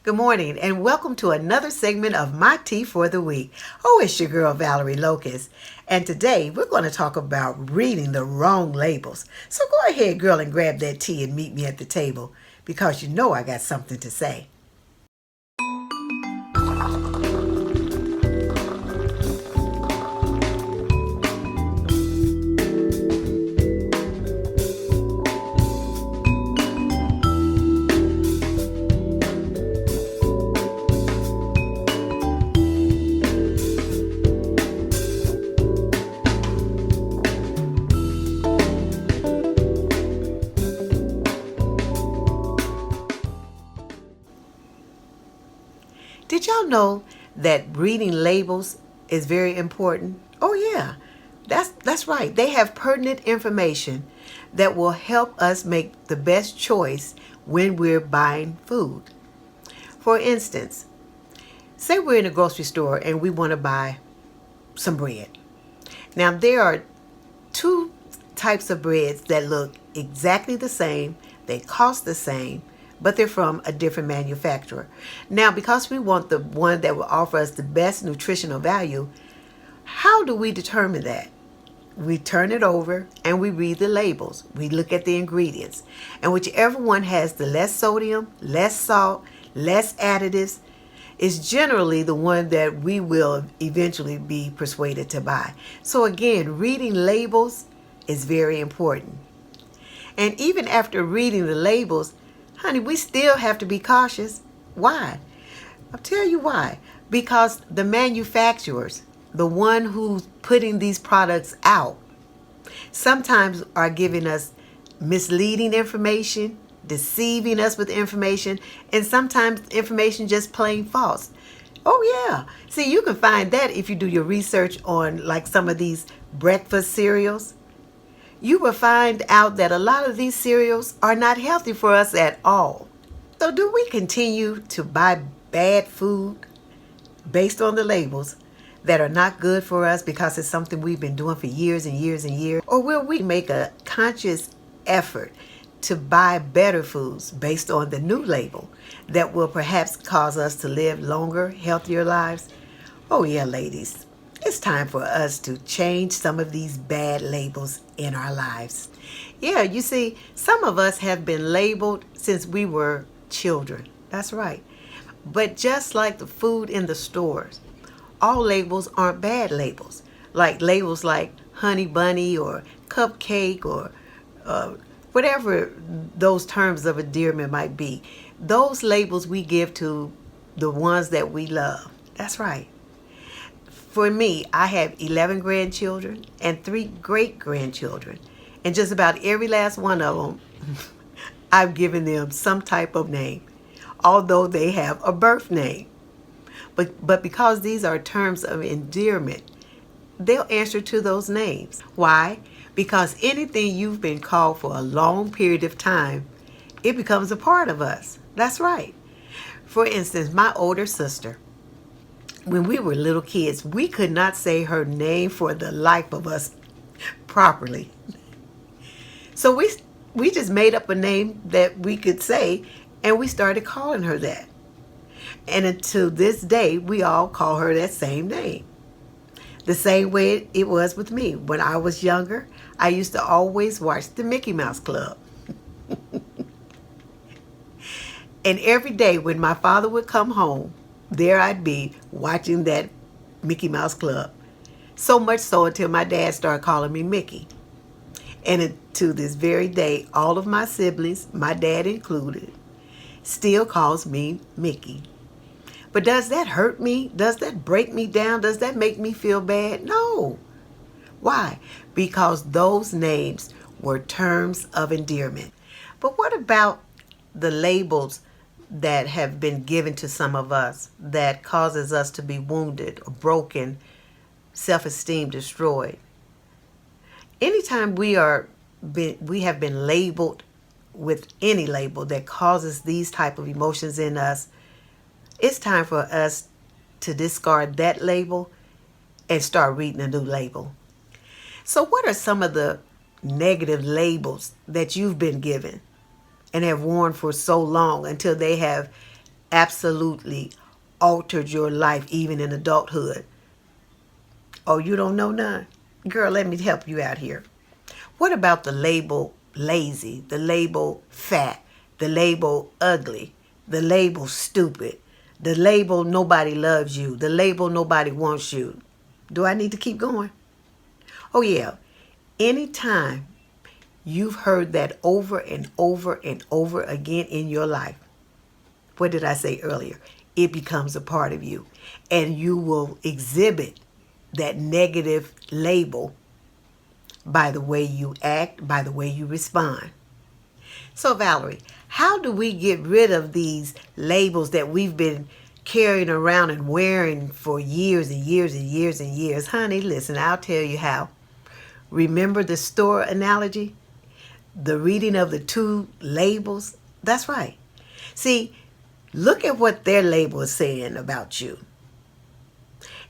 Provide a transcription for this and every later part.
Good morning and welcome to another segment of My Tea for the Week. Oh, it's your girl Valerie Locust. And today we're going to talk about reading the wrong labels. So go ahead, girl, and grab that tea and meet me at the table because you know I got something to say. Did y'all know that reading labels is very important? Oh yeah. That's right. They have pertinent information that will help us make the best choice when we're buying food. For instance, say we're in a grocery store and we want to buy some bread. Now there are two types of breads that look exactly the same, they cost the same, but they're from a different manufacturer. Now, because we want the one that will offer us the best nutritional value, how do we determine that? We turn it over and we read the labels. We look at the ingredients. And whichever one has the less sodium, less salt, less additives, is generally the one that we will eventually be persuaded to buy. So again, reading labels is very important. And even after reading the labels, honey, we still have to be cautious. Why? I'll tell you why. Because the manufacturers, the one who's putting these products out, sometimes are giving us misleading information, deceiving us with information, and sometimes information just plain false. Oh yeah. See, you can find that if you do your research on like some of these breakfast cereals. You will find out that a lot of these cereals are not healthy for us at all. So do we continue to buy bad food based on the labels that are not good for us because it's something we've been doing for years and years and years? Or will we make a conscious effort to buy better foods based on the new label that will perhaps cause us to live longer, healthier lives? Oh yeah, ladies. It's time for us to change some of these bad labels in our lives. Yeah, you see, some of us have been labeled since we were children. That's right. But just like the food in the stores, all labels aren't bad labels. Like labels like honey bunny or cupcake or whatever those terms of endearment might be. Those labels we give to the ones that we love. That's right. For me, I have 11 grandchildren and 3 great-grandchildren. And just about every last one of them, I've given them some type of name, although they have a birth name. But because these are terms of endearment, they'll answer to those names. Why? Because anything you've been called for a long period of time, it becomes a part of us. That's right. For instance, my older sister, when we were little kids, we could not say her name for the life of us properly. So we just made up a name that we could say, and we started calling her that. And until this day, we all call her that same name. The same way it was with me. When I was younger, I used to always watch the Mickey Mouse Club. And every day when my father would come home, there I'd be watching that Mickey Mouse Club. So much so until my dad started calling me Mickey. And to this very day, all of my siblings, my dad included, still calls me Mickey. But does that hurt me? Does that break me down? Does that make me feel bad? No. Why? Because those names were terms of endearment. But what about the labels that have been given to some of us that causes us to be wounded or broken, self-esteem destroyed? Anytime we have been labeled with any label that causes these type of emotions in us, it's time for us to discard that label and start reading a new label. So what are some of the negative labels that you've been given and have worn for so long until they have absolutely altered your life even in adulthood. Oh, you don't know none? Girl, let me help you out here. What about the label lazy, the label fat, the label ugly, the label stupid, the label nobody loves you, the label nobody wants you? Do I need to keep going? Oh, yeah. Anytime you've heard that over and over and over again in your life, what did I say earlier? It becomes a part of you. And you will exhibit that negative label by the way you act, by the way you respond. So, Valerie, how do we get rid of these labels that we've been carrying around and wearing for years and years and years and years? Honey, listen, I'll tell you how. Remember the store analogy? The reading of the two labels? That's right. See, look at what their label is saying about you.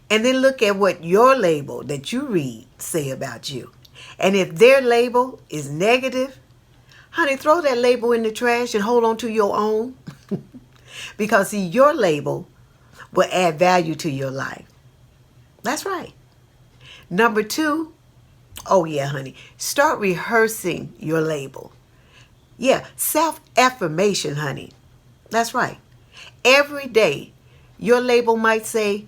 And then look at what your label that you read say about you. And if their label is negative, honey, throw that label in the trash and hold on to your own. Because see, your label will add value to your life. That's right. Number 2, oh yeah, honey, start rehearsing your label. Yeah, self-affirmation, honey. That's right. Every day, your label might say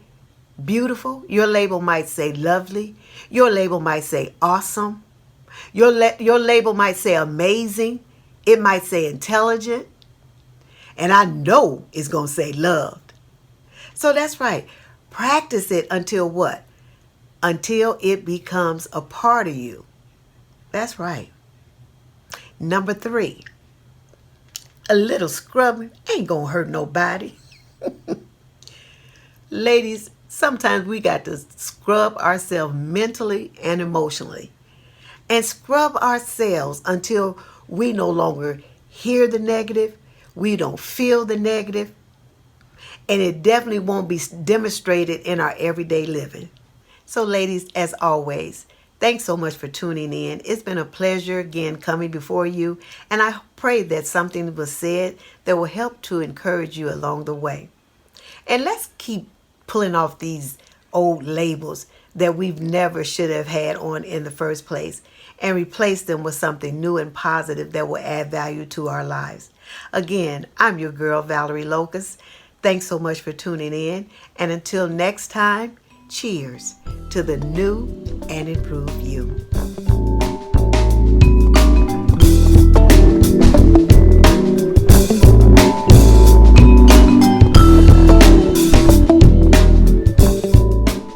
beautiful. Your label might say lovely. Your label might say awesome. Your label might say amazing. It might say intelligent. And I know it's going to say loved. So that's right. Practice it until what? Until it becomes a part of you. That's right. Number 3, a little scrubbing ain't going to hurt nobody. Ladies, sometimes we got to scrub ourselves mentally and emotionally. And scrub ourselves until we no longer hear the negative, we don't feel the negative, and it definitely won't be demonstrated in our everyday living. So ladies, as always, thanks so much for tuning in. It's been a pleasure again coming before you, and I pray that something was said that will help to encourage you along the way. And let's keep pulling off these old labels that we've never should have had on in the first place and replace them with something new and positive that will add value to our lives. Again, I'm your girl, Valerie Locust. Thanks so much for tuning in. And until next time, cheers to the new and improved you.